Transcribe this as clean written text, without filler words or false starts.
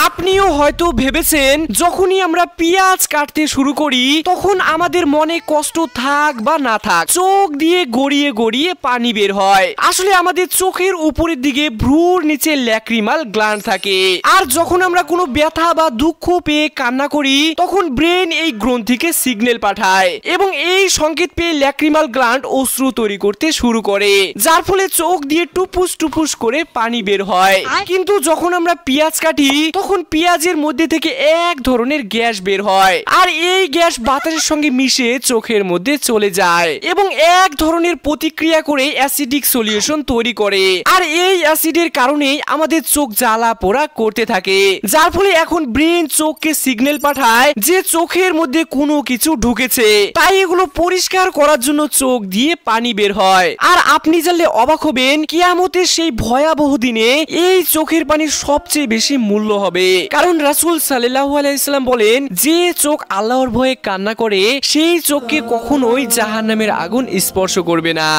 আপনিও হয়তো ভেবেছেন যখনই আমরা পেঁয়াজ কাটতে শুরু করি তখন আমাদের মনে কষ্ট থাক বা না থাক চোখ দিয়ে গড়িয়ে গড়িয়ে পানি বের হয়। আসলে আমাদের চোখের উপরের দিকে ভ্রুর নিচে ল্যাক্রিমাল গ্ল্যান্ড থাকে, আর যখন আমরা কোনো ব্যথা বা দুঃখ পেয়ে কান্না করি তখন ব্রেন এই গ্রন্থিকে সিগন্যাল পাঠায় এবং এই সংকেত পেয়ে ল্যাক্রিমাল গ্ল্যান্ড অশ্রু তৈরি করতে শুরু করে, যার ফলে চোখ দিয়ে টুপুস টুপুস করে পানি বের হয়। কিন্তু যখন আমরা পেঁয়াজ কাটি তখন পেঁয়াজের মধ্যে থেকে এক ধরনের গ্যাস বের হয়, আর এই গ্যাস বাতাসের সঙ্গে মিশে চোখের মধ্যে চলে যায় এবং এক ধরনের প্রতিক্রিয়া করে অ্যাসিডিক সলিউশন তৈরি করে, আর এই অ্যাসিডের কারণেই আমাদের চোখ জ্বালা পোড়া করতে থাকে, যার ফলে এখন ব্রেন চোখকে সিগন্যাল পাঠায় যে চোখের মধ্যে কোনো কিছু ঢুকেছে, তাই এগুলো পরিষ্কার করার জন্য চোখ দিয়ে পানি বের হয়। আর আপনি জানলে অবাক হবেন কিয়ামতের সেই ভয়াবহ দিনে এই চোখের পানির সবচেয়ে বেশি মূল্য হবে, কারণ রাসূল সাল্লাল্লাহু আলাইহি সাল্লাম বলেন যে চোখ আল্লাহর ভয়ে কান্না করে সেই চোখকে কখনোই জাহান্নামের আগুন স্পর্শ করবে না।